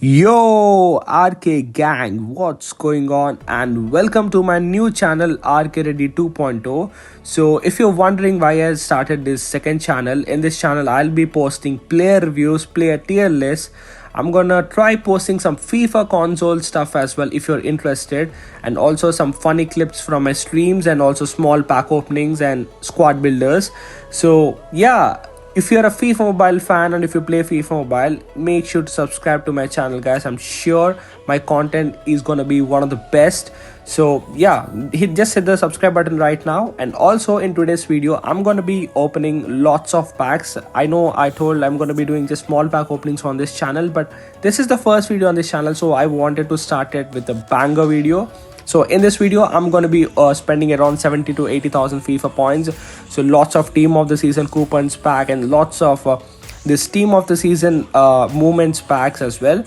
Yo, RK gang, what's going on? And welcome to my new channel RK Ready 2.0. So, if you're wondering why I started this second channel, in this channel I'll be posting player reviews, player tier lists. I'm gonna try posting some FIFA console stuff as well if you're interested, and also some funny clips from my streams, and also small pack openings and squad builders. So, yeah, if you're a FIFA Mobile fan and if you play FIFA Mobile, make sure to subscribe to my channel, guys. I'm sure my content is gonna be one of the best. So yeah, hit the subscribe button right now. And also in today's video, I'm gonna be opening lots of packs. I know I told I'm gonna be doing just small pack openings on this channel, but this is the first video on this channel, so I wanted to start it with a banger video. So in this video, I'm going to be spending around 70 to 80,000 FIFA points. So lots of team of the season coupons pack and lots of this team of the season movements packs as well.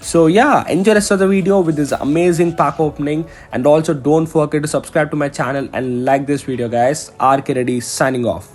So yeah, enjoy the rest of the video with this amazing pack opening. And also don't forget to subscribe to my channel and like this video, guys. RK Ready signing off.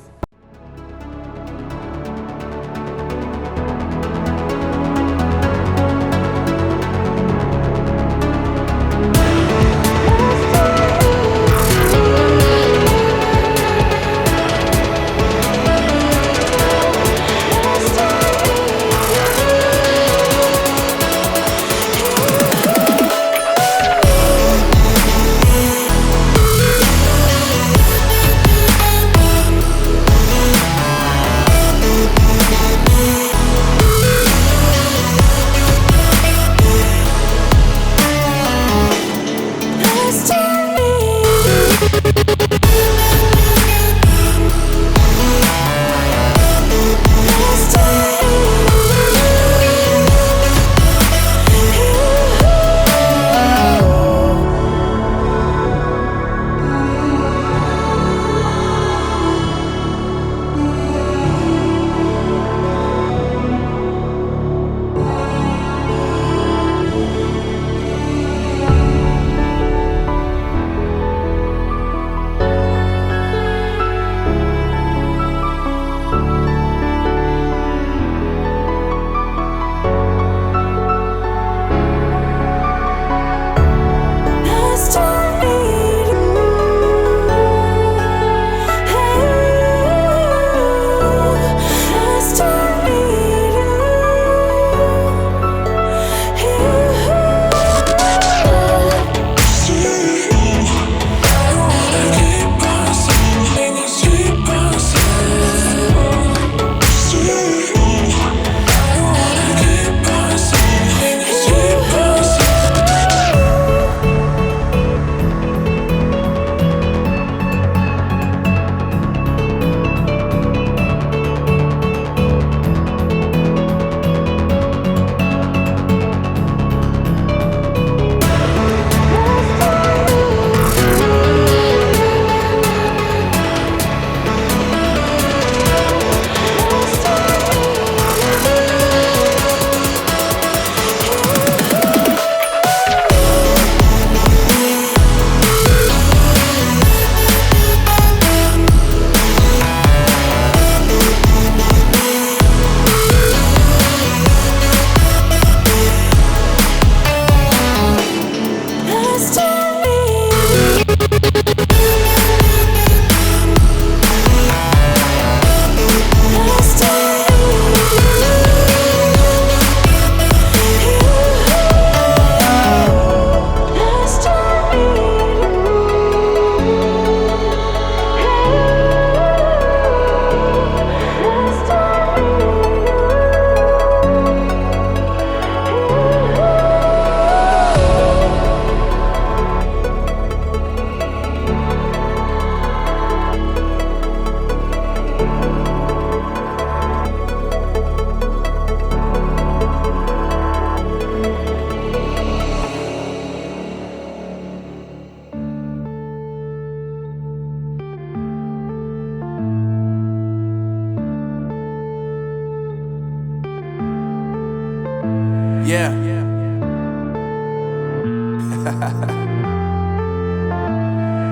Yeah.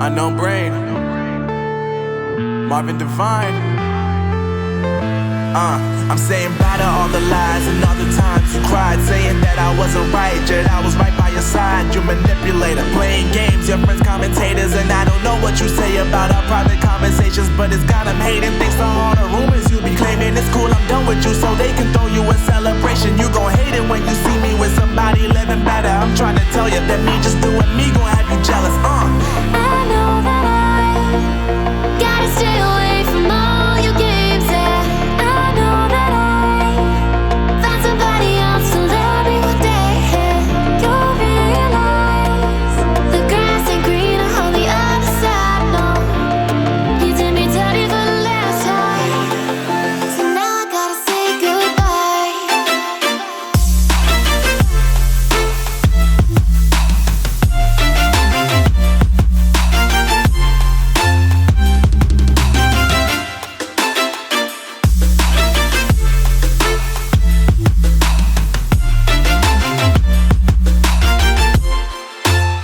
Unknown Brain. Marvin Divine. I'm saying bye to all the lies and all the times you cried, saying that I wasn't right, yet I was right by your side. You manipulator, playing games, your friends commentators, and I don't know what you say about our private conversations, but it's got them hating. Thanks to all the rumors you be claiming. It's cool, I'm done with you, so they can throw you a celebration. You gon' hate it when you see me with somebody living better. I'm trying to tell you that me just doing me gon' have you jealous. I know that I gotta stay away from all your games, yeah. I know that I found somebody else to love me one day, yeah. You'll realize the grass ain't greener on the other side, no. You did me dirty for the last time, so now I gotta say goodbye.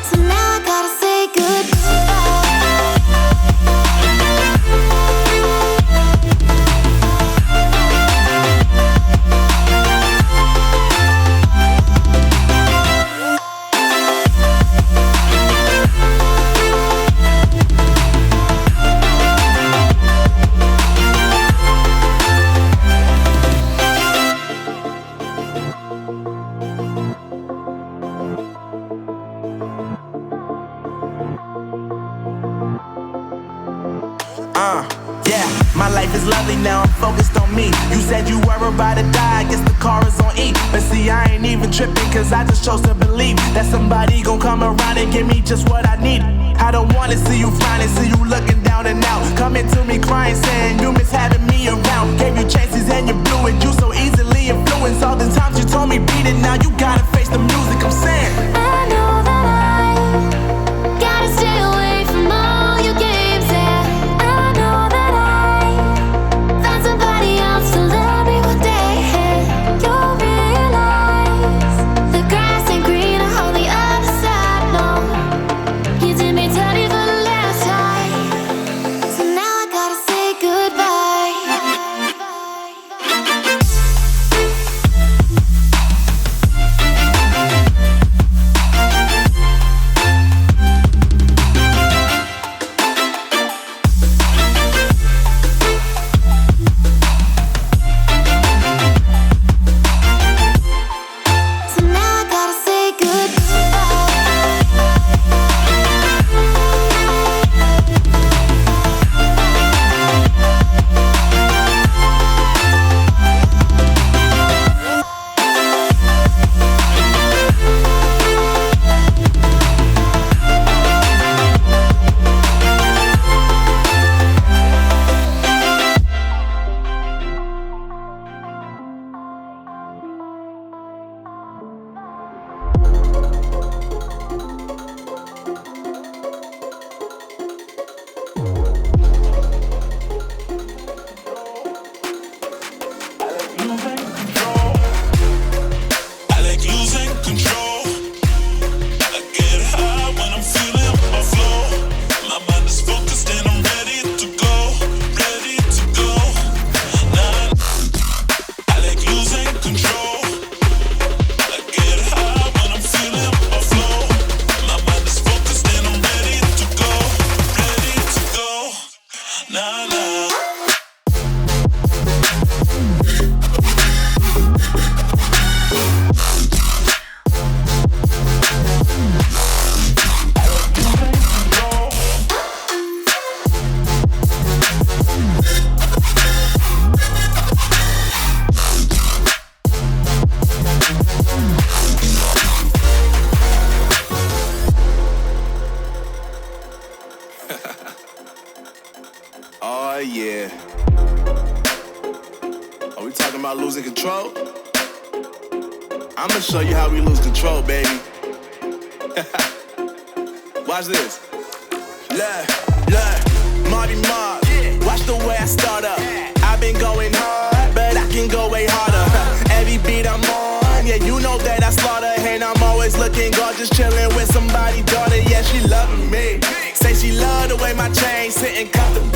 So now I gotta say Yeah, my life is lovely now, I'm focused on me. You said you were about to die, I guess the car is on E. But see, I ain't even tripping, cause I just chose to believe that somebody gon' come around and give me just what I need. I don't wanna see you frowning, see you looking down and out, coming to me crying, saying you miss having me around. Gave you chances and you blew it, you so easily influenced. All the times you told me beat it, now you gotta face the music, I'm saying I know that I gotta stay away from all your games, yeah. I know that I found somebody else to love me one day, yeah. You'll realize the grass ain't greener on the other side, no. You did me dirty for the last time, so now I gotta say goodbye. So now I gotta say I like losing control. I get high when I'm feeling my flow. My mind is focused and I'm ready to go, ready to go. Nah, I like losing control. I get high when I'm feeling my flow. My mind is focused and I'm ready to go, ready to go. Nah, nah. oh yeah. Are we talking about losing control? I'ma show you how we lose control, baby. Watch this. Look, Marty Mark. Watch the way I start up. I've been going hard, but I can go way harder. Every beat I'm on, yeah, you know that I slaughter. And I'm always looking gorgeous, chilling with somebody's daughter. Yeah, she loving me. Say she love the way my chain sitting comfortable.